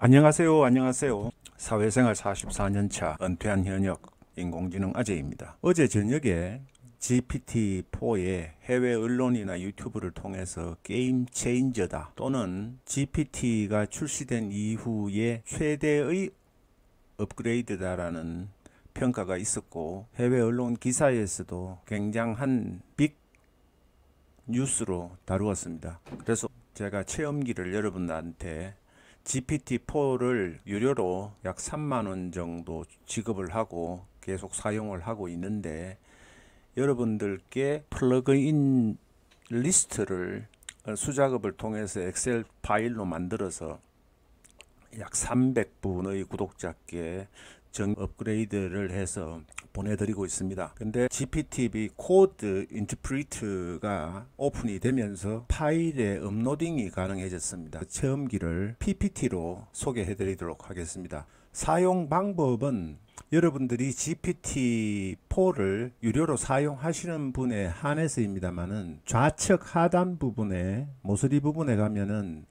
안녕하세요. 사회생활 44년차 은퇴한 현역 인공지능 아재입니다. 어제 저녁에 GPT-4에 해외 언론이나 유튜브를 통해서 게임 체인저다 또는 GPT가 출시된 이후에 최대의 업그레이드다라는 평가가 있었고, 해외 언론 기사에서도 굉장한 빅 뉴스로 다루었습니다. 그래서 제가 체험기를 여러분들한테 GPT-4를 유료로 약 3만원 정도 지급을 하고 계속 사용을 하고 있는데, 여러분들께 플러그인 리스트를 수작업을 통해서 엑셀 파일로 만들어서 약 300분의 구독자께 정 업그레이드를 해서 보내드리고 있습니다. 근데 GPT 코드 인터프리트가 오픈이 되면서 파일의 업로딩이 가능해졌습니다. 체험기를 PPT로 소개해 드리도록 하겠습니다. 사용 방법은 여러분들이 GPT-4를 유료로 사용하시는 분에 한해서입니다만은, 좌측 하단 부분에 모서리 부분에 가면은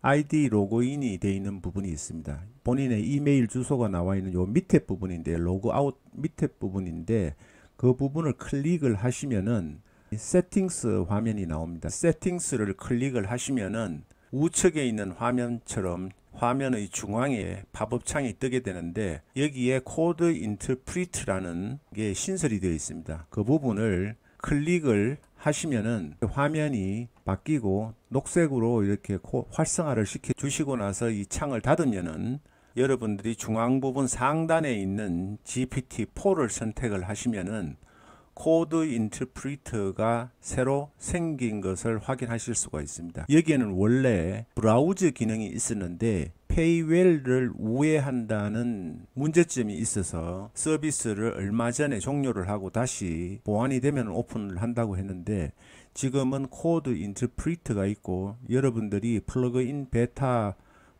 아이디 로그인이 되어 있는 부분이 있습니다. 본인의 이메일 주소가 나와 있는 요 밑에 부분인데, 로그아웃 밑에 부분인데, 그 부분을 클릭을 하시면은 세팅스 화면이 나옵니다. 세팅스를 클릭을 하시면은 우측에 있는 화면처럼 화면의 중앙에 팝업창이 뜨게 되는데, 여기에 코드 인터프리트라는 게 신설이 되어 있습니다. 그 부분을 클릭을 하시면은 화면이 바뀌고 녹색으로 이렇게 활성화를 시켜 주시고 나서 이 창을 닫으면은 여러분들이 중앙 부분 상단에 있는 GPT-4를 선택을 하시면은 코드 인터프리터가 새로 생긴 것을 확인하실 수가 있습니다. 여기에는 원래 브라우저 기능이 있었는데 페이웰을 우회한다는 문제점이 있어서 서비스를 얼마 전에 종료를 하고 다시 보완이 되면 오픈을 한다고 했는데, 지금은 코드 인터프리터가 있고 여러분들이 플러그인 베타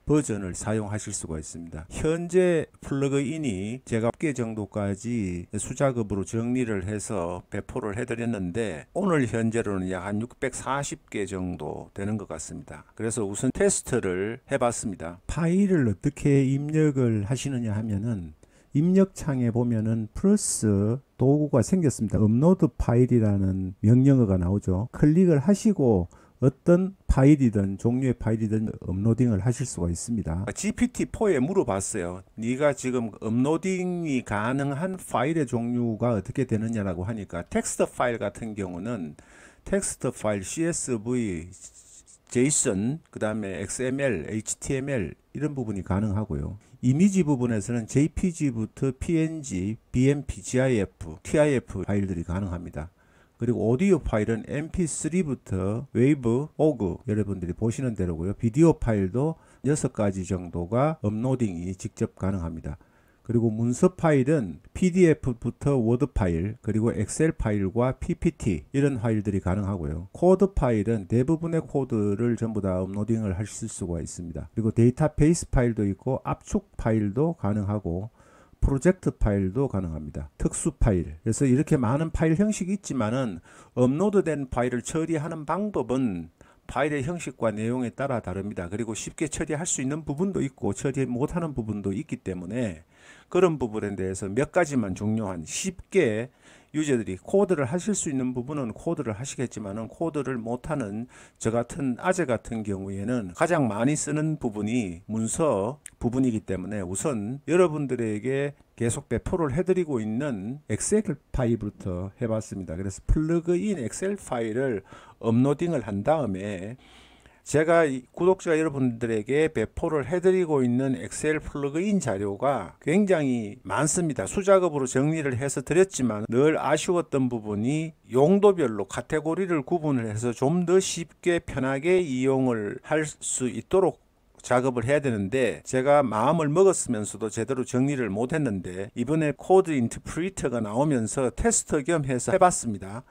버전을 사용하실 수가 있습니다. 현재 플러그인이 제가 10개 정도까지 수작업으로 정리를 해서 배포를 해드렸는데, 오늘 현재로는 약 한 640개 정도 되는 것 같습니다. 그래서 우선 테스트를 해봤습니다. 파일을 어떻게 입력을 하시느냐 하면은, 입력창에 보면은 플러스 도구가 생겼습니다. 업로드 파일이라는 명령어가 나오죠. 클릭을 하시고 어떤 파일이든 종류의 파일이든 업로딩을 하실 수가 있습니다. GPT-4에 물어봤어요. 네가 지금 업로딩이 가능한 파일의 종류가 어떻게 되느냐라고 하니까, 텍스트 파일 같은 경우는 텍스트 파일 CSV, JSON, 그 다음에 XML, HTML 이런 부분이 가능하고요. 이미지 부분에서는 JPG부터 PNG, BMP, GIF, TIF 파일들이 가능합니다. 그리고 오디오 파일은 mp3부터 웨이브, 오그 여러분들이 보시는 대로고요. 비디오 파일도 6가지 정도가 업로딩이 직접 가능합니다. 그리고 문서 파일은 PDF부터 워드 파일, 그리고 엑셀 파일과 PPT 이런 파일들이 가능하고요. 코드 파일은 대부분의 코드를 전부 다 업로딩을 하실 수가 있습니다. 그리고 데이터베이스 파일도 있고 압축 파일도 가능하고 프로젝트 파일도 가능합니다. 특수 파일. 그래서 이렇게 많은 파일 형식이 있지만은 업로드된 파일을 처리하는 방법은 파일의 형식과 내용에 따라 다릅니다. 그리고 쉽게 처리할 수 있는 부분도 있고 처리 못하는 부분도 있기 때문에, 그런 부분에 대해서 몇 가지만 중요한, 쉽게 유저들이 코드를 하실 수 있는 부분은 코드를 하시겠지만은, 코드를 못하는 저 같은 아재 같은 경우에는 가장 많이 쓰는 부분이 문서 부분이기 때문에, 우선 여러분들에게 계속 배포를 해드리고 있는 엑셀 파일부터 해봤습니다. 그래서 플러그인 엑셀 파일을 업로딩을 한 다음에, 제가 구독자 여러분들에게 배포를 해드리고 있는 엑셀 플러그인 자료가 굉장히 많습니다. 수작업으로 정리를 해서 드렸지만 늘 아쉬웠던 부분이 용도별로 카테고리를 구분을 해서 좀 더 쉽게 편하게 이용을 할 수 있도록 작업을 해야 되는데, 제가 마음을 먹었으면서도 제대로 정리를 못했는데, 이번에 코드 인터프리터가 나오면서 테스트 겸 해서 해봤습니다.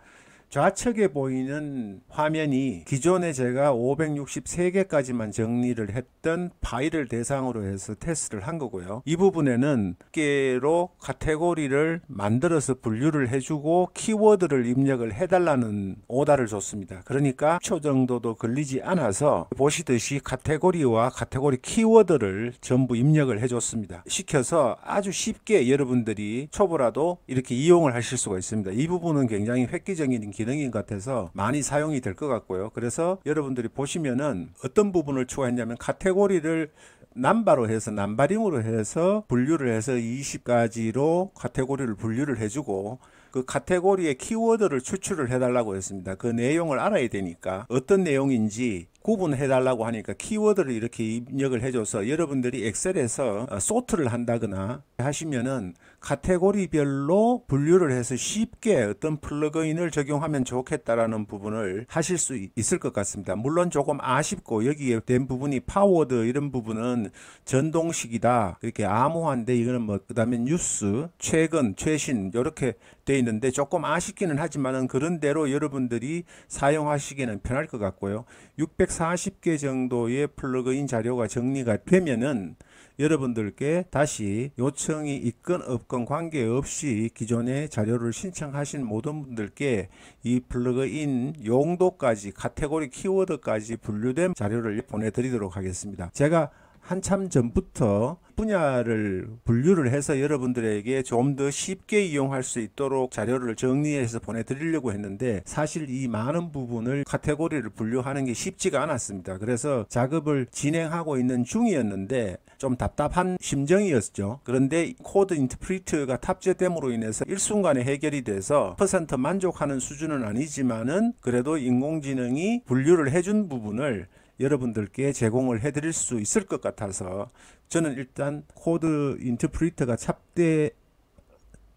좌측에 보이는 화면이 기존에 제가 563개까지만 정리를 했던 파일을 대상으로 해서 테스트를 한 거고요. 이 부분에는 개로 카테고리를 만들어서 분류를 해주고 키워드를 입력을 해달라는 오다를 줬습니다. 그러니까 10초 정도도 걸리지 않아서 보시듯이 카테고리와 카테고리 키워드를 전부 입력을 해줬습니다. 시켜서 아주 쉽게 여러분들이 초보라도 이렇게 이용을 하실 수가 있습니다. 이 부분은 굉장히 획기적인 기능인 것 같아서 많이 사용이 될 것 같고요. 그래서 여러분들이 보시면은 어떤 부분을 추가했냐면 카테고리를 남바로 해서 남바링으로 해서 분류를 해서 20가지로 카테고리를 분류를 해주고 그 카테고리의 키워드를 추출을 해달라고 했습니다. 그 내용을 알아야 되니까 어떤 내용인지 구분해 달라고 하니까 키워드를 이렇게 입력을 해줘서 여러분들이 엑셀에서 소트를 한다거나 하시면은 카테고리별로 분류를 해서 쉽게 어떤 플러그인을 적용하면 좋겠다라는 부분을 하실 수 있을 것 같습니다. 물론 조금 아쉽고 여기에 된 부분이 파워드 이런 부분은 전동식이다 이렇게 암호화인데 이거는 뭐 그다음에 뉴스 최근 최신 이렇게 돼 있는데 조금 아쉽기는 하지만은 그런 대로 여러분들이 사용하시기는 편할 것 같고요. 640개 정도의 플러그인 자료가 정리가 되면은 여러분들께 다시 요청이 있건 없건 관계없이 기존의 자료를 신청하신 모든 분들께 이 플러그인 용도까지 카테고리 키워드까지 분류된 자료를 보내드리도록 하겠습니다. 제가 한참 전부터 분야를 분류를 해서 여러분들에게 좀 더 쉽게 이용할 수 있도록 자료를 정리해서 보내드리려고 했는데 사실 이 많은 부분을 카테고리를 분류하는 게 쉽지가 않았습니다. 그래서 작업을 진행하고 있는 중이었는데 좀 답답한 심정이었죠. 그런데 코드 인터프리트가 탑재됨으로 인해서 일순간에 해결이 돼서 100% 만족하는 수준은 아니지만은 그래도 인공지능이 분류를 해준 부분을 여러분들께 제공을 해드릴 수 있을 것 같아서 저는 일단 코드 인터프리터가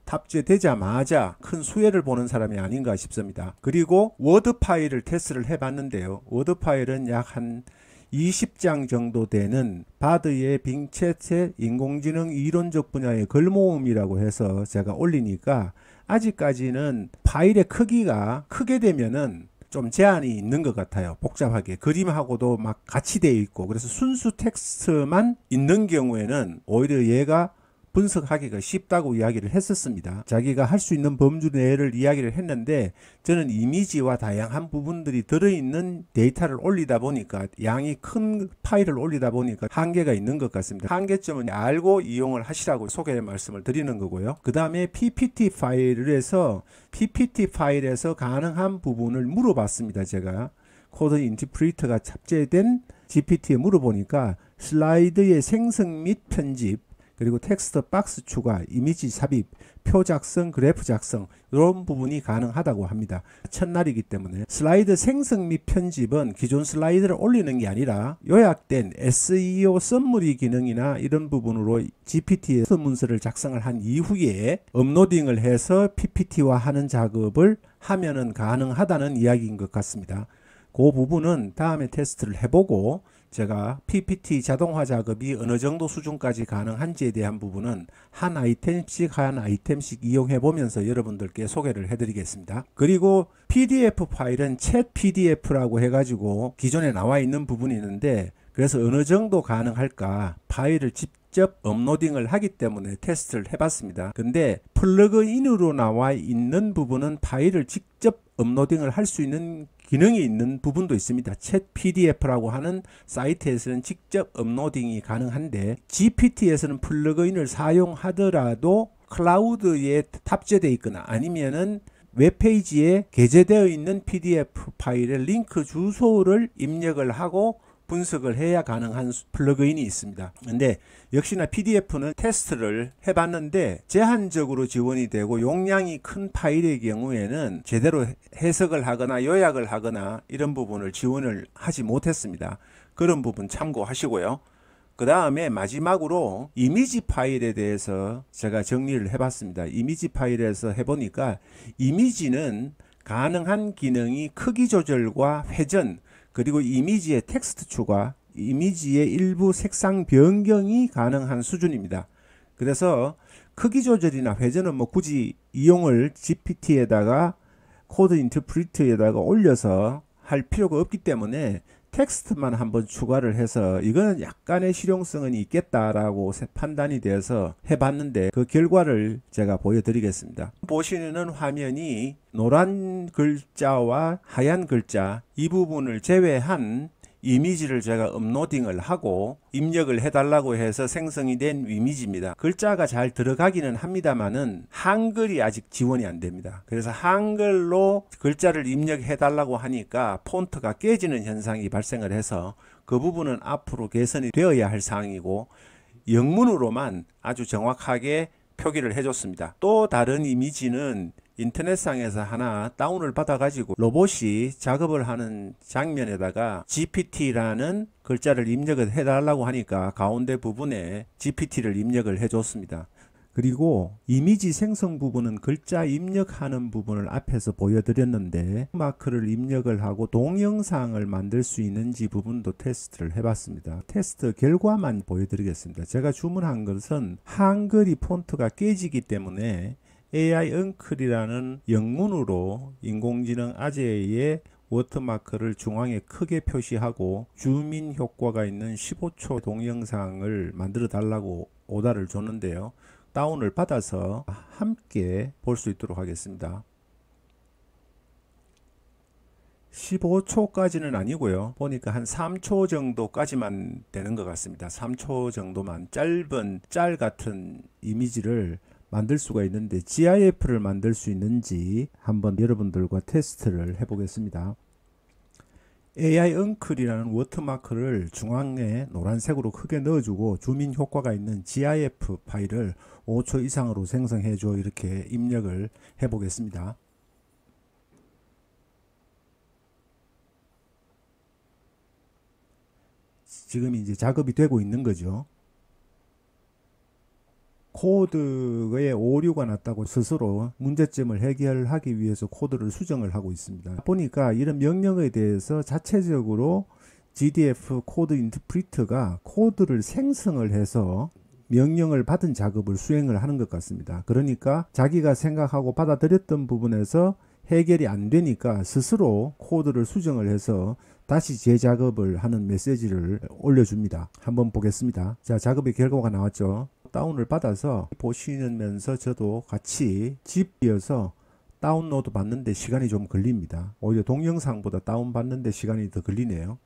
탑재되자마자 큰 수혜를 보는 사람이 아닌가 싶습니다. 그리고 워드 파일을 테스트를 해봤는데요. 워드 파일은 약 한 20장 정도 되는 바드의 빙챗의 인공지능 이론적 분야의 글모음이라고 해서 제가 올리니까 아직까지는 파일의 크기가 크게 되면은 좀 제한이 있는 것 같아요. 복잡하게 그림하고도 막 같이 되어 있고 그래서 순수 텍스트만 있는 경우에는 오히려 얘가 분석하기가 쉽다고 이야기를 했었습니다. 자기가 할 수 있는 범주 내를 이야기를 했는데 저는 이미지와 다양한 부분들이 들어있는 데이터를 올리다 보니까 양이 큰 파일을 올리다 보니까 한계가 있는 것 같습니다. 한계점은 알고 이용을 하시라고 소개 말씀을 드리는 거고요. 그 다음에 PPT 파일에서 가능한 부분을 물어봤습니다. 제가 코드 인터프리터가 탑재된 GPT에 물어보니까 슬라이드의 생성 및 편집 그리고 텍스트 박스 추가, 이미지 삽입, 표 작성, 그래프 작성 이런 부분이 가능하다고 합니다. 첫날이기 때문에 슬라이드 생성 및 편집은 기존 슬라이드를 올리는 게 아니라 요약된 SEO 썸머리 기능이나 이런 부분으로 GPT에 문서를 작성을 한 이후에 업로딩을 해서 PPT화 하는 작업을 하면은 가능하다는 이야기인 것 같습니다. 그 부분은 다음에 테스트를 해보고 제가 PPT 자동화 작업이 어느 정도 수준까지 가능한지에 대한 부분은 한 아이템씩 이용해 보면서 여러분들께 소개를 해드리겠습니다. 그리고 PDF 파일은 챗 PDF라고 해가지고 기존에 나와 있는 부분이 있는데 그래서 어느 정도 가능할까 파일을 직접 업로딩을 하기 때문에 테스트를 해봤습니다. 근데 플러그인으로 나와 있는 부분은 파일을 직접 업로딩을 할 수 있는 기능이 있는 부분도 있습니다. 챗 PDF라고 하는 사이트에서는 직접 업로딩이 가능한데 GPT에서는 플러그인을 사용하더라도 클라우드에 탑재되어 있거나 아니면은 웹페이지에 게재되어 있는 PDF 파일의 링크 주소를 입력을 하고 분석을 해야 가능한 플러그인이 있습니다. 근데 역시나 PDF는 테스트를 해봤는데 제한적으로 지원이 되고 용량이 큰 파일의 경우에는 제대로 해석을 하거나 요약을 하거나 이런 부분을 지원을 하지 못했습니다. 그런 부분 참고하시고요. 그 다음에 마지막으로 이미지 파일에 대해서 제가 정리를 해봤습니다. 이미지 파일에서 해보니까 이미지는 가능한 기능이 크기 조절과 회전 그리고 이미지의 텍스트 추가, 이미지의 일부 색상 변경이 가능한 수준입니다. 그래서 크기 조절이나 회전은 뭐 굳이 이용을 GPT에다가 코드 인터프리터에다가 올려서 할 필요가 없기 때문에 텍스트만 한번 추가를 해서 이거는 약간의 실용성은 있겠다라고 판단이 되어서 해봤는데 그 결과를 제가 보여드리겠습니다. 보시는 화면이 노란 글자와 하얀 글자 이 부분을 제외한 이미지를 제가 업로딩을 하고 입력을 해달라고 해서 생성이 된 이미지입니다. 글자가 잘 들어가기는 합니다만은 한글이 아직 지원이 안 됩니다. 그래서 한글로 글자를 입력해달라고 하니까 폰트가 깨지는 현상이 발생을 해서 그 부분은 앞으로 개선이 되어야 할 사항이고 영문으로만 아주 정확하게 표기를 해줬습니다. 또 다른 이미지는 인터넷상에서 하나 다운을 받아 가지고 로봇이 작업을 하는 장면에다가 GPT라는 글자를 입력을 해달라고 하니까 가운데 부분에 GPT를 입력을 해줬습니다. 그리고 이미지 생성 부분은 글자 입력하는 부분을 앞에서 보여드렸는데 마크를 입력을 하고 동영상을 만들 수 있는지 부분도 테스트를 해봤습니다. 테스트 결과만 보여드리겠습니다. 제가 주문한 것은 한글이 폰트가 깨지기 때문에 AI 엉클이라는 영문으로 인공지능 아재의 워터마크를 중앙에 크게 표시하고 주민 효과가 있는 15초 동영상을 만들어 달라고 오더를 줬는데요. 다운을 받아서 함께 볼 수 있도록 하겠습니다. 15초까지는 아니고요. 보니까 한 3초 정도까지만 되는 것 같습니다. 3초 정도만 짧은 짤 같은 이미지를 만들 수가 있는데 GIF를 만들 수 있는지 한번 여러분들과 테스트를 해보겠습니다. AI 엉클이라는 워터마크를 중앙에 노란색으로 크게 넣어주고 주민 효과가 있는 GIF 파일을 5초 이상으로 생성해줘 이렇게 입력을 해보겠습니다. 지금 이제 작업이 되고 있는 거죠. 코드에 오류가 났다고 스스로 문제점을 해결하기 위해서 코드를 수정을 하고 있습니다. 보니까 이런 명령에 대해서 자체적으로 GDF 코드 인터프리터가 코드를 생성을 해서 명령을 받은 작업을 수행을 하는 것 같습니다. 그러니까 자기가 생각하고 받아들였던 부분에서 해결이 안 되니까 스스로 코드를 수정을 해서 다시 재작업을 하는 메시지를 올려줍니다. 한번 보겠습니다. 자, 작업의 결과가 나왔죠. 다운을 받아서 보시면서 저도 같이 집이어서 다운로드 받는데 시간이 좀 걸립니다. 오히려 동영상보다 다운 받는데 시간이 더 걸리네요.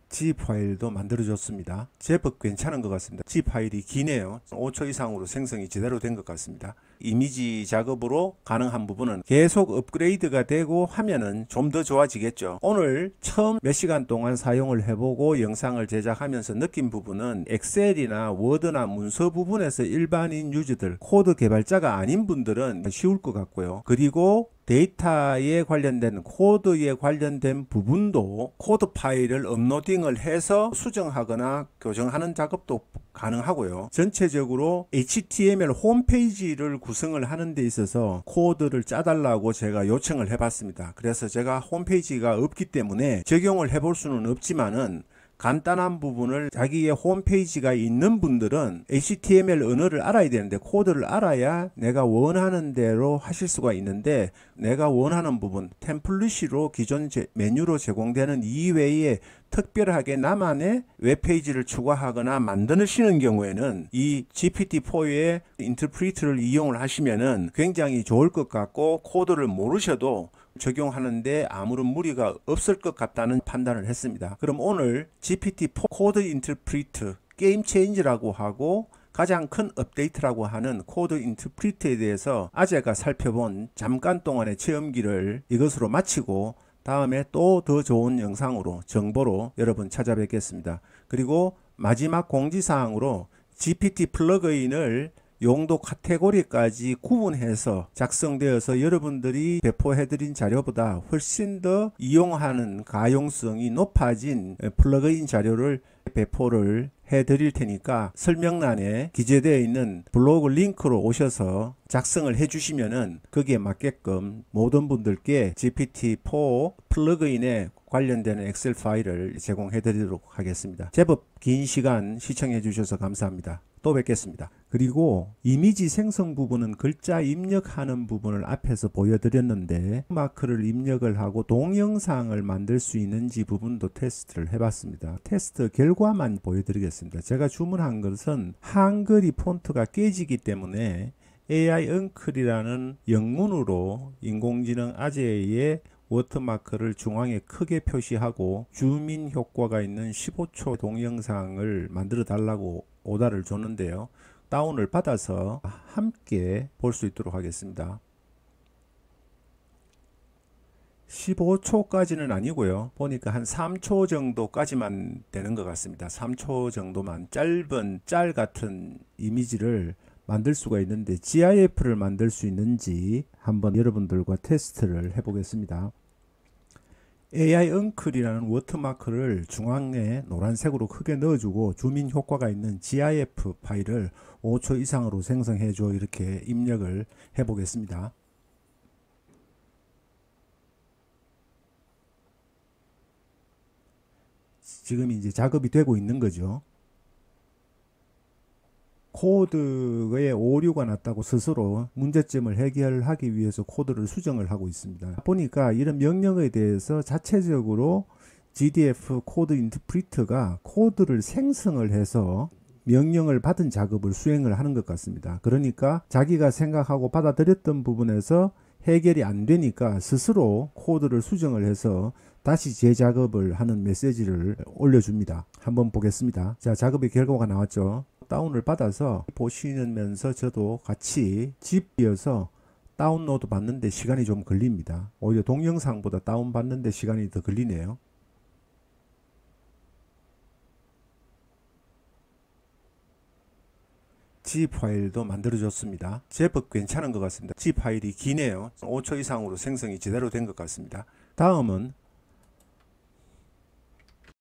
G 파일도 만들어줬습니다. 제법 괜찮은 것 같습니다. G 파일이 기네요. 5초 이상으로 생성이 제대로 된 것 같습니다. 이미지 작업으로 가능한 부분은 계속 업그레이드가 되고 하면은 좀 더 좋아지겠죠. 오늘 처음 몇 시간 동안 사용을 해보고 영상을 제작하면서 느낀 부분은 엑셀이나 워드나 문서 부분에서 일반인 유저들, 코드 개발자가 아닌 분들은 쉬울 것 같고요. 그리고 데이터에 관련된 코드에 관련된 부분도 코드 파일을 업로딩을 해서 수정하거나 교정하는 작업도 가능하고요. 전체적으로 HTML 홈페이지를 구성을 하는 데 있어서 코드를 짜달라고 제가 요청을 해봤습니다. 그래서 제가 홈페이지가 없기 때문에 적용을 해볼 수는 없지만은 간단한 부분을 자기의 홈페이지가 있는 분들은 HTML 언어를 알아야 되는데 코드를 알아야 내가 원하는 대로 하실 수가 있는데 내가 원하는 부분 템플릿으로 기존 메뉴로 제공되는 이외에 특별하게 나만의 웹페이지를 추가하거나 만드시는 경우에는 이 GPT-4의 인터프리터를 이용을 하시면은 굉장히 좋을 것 같고 코드를 모르셔도 적용하는데 아무런 무리가 없을 것 같다는 판단을 했습니다. 그럼 오늘 GPT-4 코드 인터프리터 게임 체인지라고 하고 가장 큰 업데이트라고 하는 코드 인터프리터에 대해서 아재가 살펴본 잠깐 동안의 체험기를 이것으로 마치고 다음에 또 더 좋은 영상으로 정보로 여러분 찾아뵙겠습니다. 그리고 마지막 공지사항으로 GPT 플러그인을 용도 카테고리까지 구분해서 작성되어서 여러분들이 배포해드린 자료보다 훨씬 더 이용하는 가용성이 높아진 플러그인 자료를 배포를 해드릴 테니까 설명란에 기재되어 있는 블로그 링크로 오셔서 작성을 해주시면은 거기에 맞게끔 모든 분들께 GPT-4 플러그인에 관련되는 엑셀 파일을 제공해 드리도록 하겠습니다. 제법 긴 시간 시청해 주셔서 감사합니다. 또 뵙겠습니다. 그리고 이미지 생성 부분은 글자 입력하는 부분을 앞에서 보여드렸는데 마크를 입력을 하고 동영상을 만들 수 있는지 부분도 테스트를 해봤습니다. 테스트 결과만 보여드리겠습니다. 제가 주문한 것은 한글이 폰트가 깨지기 때문에 AI 엉클이라는 영문으로 인공지능 아재의 워터마크를 중앙에 크게 표시하고 주민 효과가 있는 15초 동영상을 만들어 달라고 오다를 줬는데요. 다운을 받아서 함께 볼 수 있도록 하겠습니다. 15초까지는 아니고요. 보니까 한 3초 정도까지만 되는 것 같습니다. 3초 정도만 짧은 짤 같은 이미지를 만들 수가 있는데 GIF를 만들 수 있는지 한번 여러분들과 테스트를 해보겠습니다. AI 엉클이라는 워터마크를 중앙에 노란색으로 크게 넣어주고 주민 효과가 있는 GIF 파일을 5초 이상으로 생성해줘 이렇게 입력을 해보겠습니다. 지금 이제 작업이 되고 있는 거죠. 코드에 오류가 났다고 스스로 문제점을 해결하기 위해서 코드를 수정을 하고 있습니다. 보니까 이런 명령에 대해서 자체적으로 GDF 코드 인터프리터가 코드를 생성을 해서 명령을 받은 작업을 수행을 하는 것 같습니다. 그러니까 자기가 생각하고 받아들였던 부분에서 해결이 안 되니까 스스로 코드를 수정을 해서 다시 재작업을 하는 메시지를 올려줍니다. 한번 보겠습니다. 자, 작업의 결과가 나왔죠. 다운을 받아서 보시면서 저도 같이 집이어서 다운로드 받는데 시간이 좀 걸립니다. 오히려 동영상보다 다운 받는데 시간이 더 걸리네요. G 파일도 만들어줬습니다. 제법 괜찮은 것 같습니다. G 파일이 기네요. 5초 이상으로 생성이 제대로 된 것 같습니다. 다음은